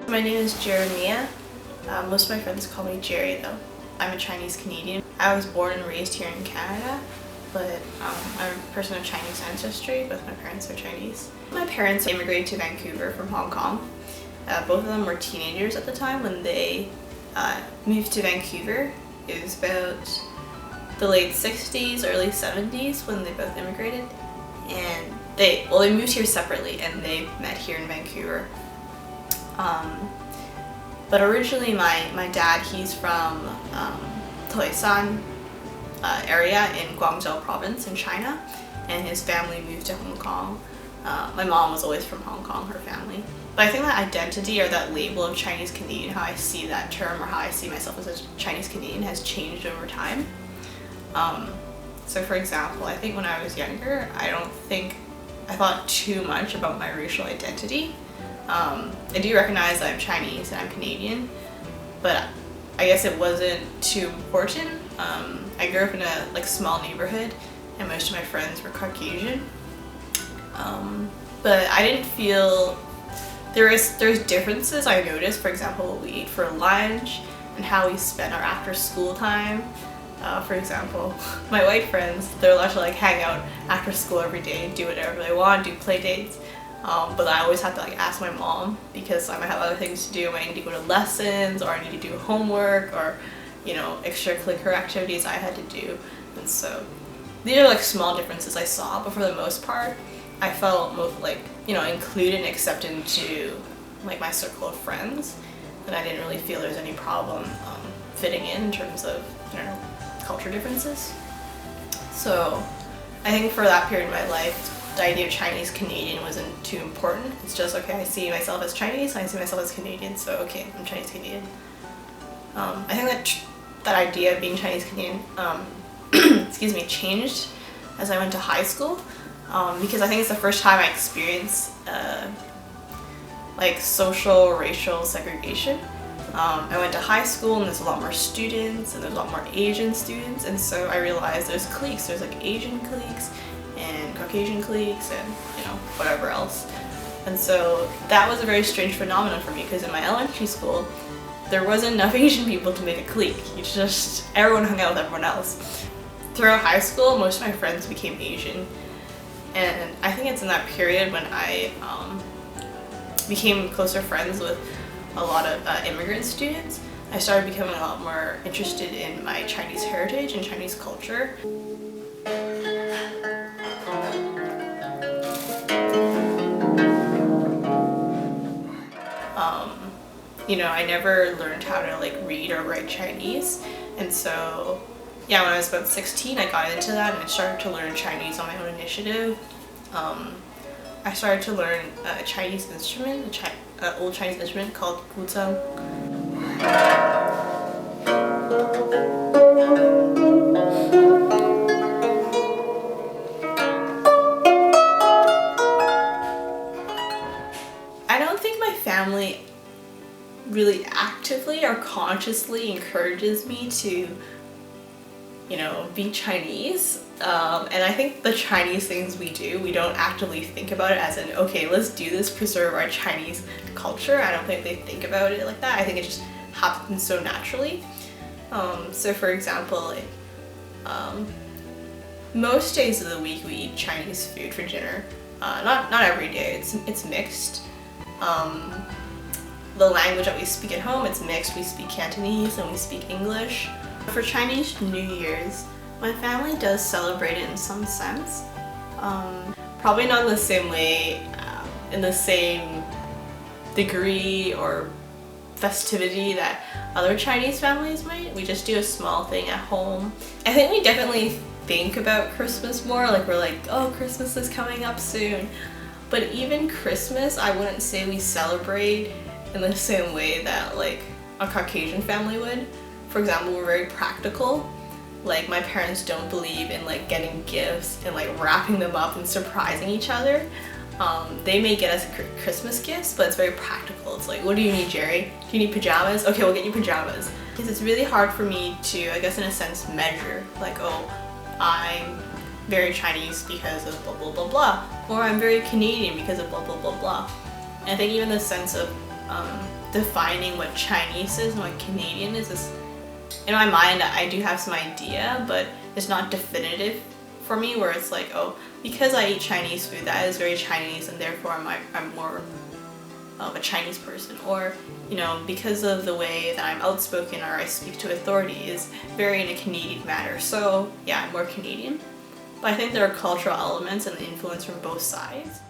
My name is Jeremiah. Most of my friends call me Jerry though. I'm a Chinese Canadian. I was born and raised here in Canada, but I'm a person of Chinese ancestry. Both my parents are Chinese. My parents immigrated to Vancouver from Hong Kong. Both of them were teenagers at the time when they moved to Vancouver. It was about the late 60s, early 70s when they both immigrated. And they moved here separately and they met here in Vancouver. But originally my dad, he's from Taishan area in Guangzhou province in China, and his family moved to Hong Kong. My mom was always from Hong Kong, her family. But I think that identity or that label of Chinese Canadian, how I see that term or how I see myself as a Chinese Canadian has changed over time. So for example, I think when I was younger, I thought too much about my racial identity. I do recognize that I'm Chinese and I'm Canadian, but I guess it wasn't too important. I grew up in a small neighborhood and most of my friends were Caucasian. But I didn't feel there's differences I noticed, for example, what we eat for lunch and how we spend our after school time. For example, my white friends, they're allowed to hang out after school every day, do whatever they want, do play dates. But I always have to ask my mom because I might have other things to do. I need to go to lessons or I need to do homework or extracurricular activities I had to do. And so these are small differences I saw, but for the most part I felt included and accepted into my circle of friends, and I didn't really feel there was any problem fitting in terms of culture differences. So I think for that period in my life, the idea of Chinese Canadian wasn't too important. It's just, okay, I see myself as Chinese, I see myself as Canadian, so okay, I'm Chinese Canadian. I think that idea of being Chinese Canadian excuse me, changed as I went to high school, because I think it's the first time I experienced social racial segregation. I went to high school and there's a lot more students and there's a lot more Asian students, and so I realized there's cliques. There's Asian cliques and Caucasian cliques and whatever else. And so that was a very strange phenomenon for me because in my elementary school there wasn't enough Asian people to make a clique. Everyone hung out with everyone else. Throughout high school, most of my friends became Asian, and I think it's in that period when I became closer friends with a lot of immigrant students. I started becoming a lot more interested in my Chinese heritage and Chinese culture. I never learned how to read or write Chinese, and so yeah, when I was about 16 I got into that and I started to learn Chinese on my own initiative. I started to learn a Chinese instrument, an old Chinese instrument called guzheng. I don't think my family really actively or consciously encourages me to be Chinese, and I think the Chinese things we do, we don't actively think about it as in, okay, let's do this, preserve our Chinese culture. I don't think they think about it like that. I think it just happens so naturally. So for example, most days of the week we eat Chinese food for dinner. Not every day, it's mixed. The language that we speak at home, it's mixed. We speak Cantonese and we speak English. For Chinese New Year's, my family does celebrate it in some sense. Probably not in the same way, in the same degree or festivity that other Chinese families might. We just do a small thing at home. I think we definitely think about Christmas more, we're oh, Christmas is coming up soon. But even Christmas, I wouldn't say we celebrate in the same way that a Caucasian family would. For example, we're very practical. My parents don't believe in getting gifts and wrapping them up and surprising each other. They may get us Christmas gifts, but it's very practical. It's what do you need, Jerry? Do you need pajamas? Okay, we'll get you pajamas. Because it's really hard for me to, I guess in a sense, measure oh, I'm very Chinese because of blah blah blah blah, or I'm very Canadian because of blah blah blah blah. And I think even the sense of defining what Chinese is and what Canadian is in my mind I do have some idea, but it's not definitive for me where it's like, oh, because I eat Chinese food, that is very Chinese and therefore I'm more of a Chinese person, or you know, because of the way that I'm outspoken or I speak to authority is very in a Canadian manner. So yeah, I'm more Canadian, but I think there are cultural elements and influence from both sides.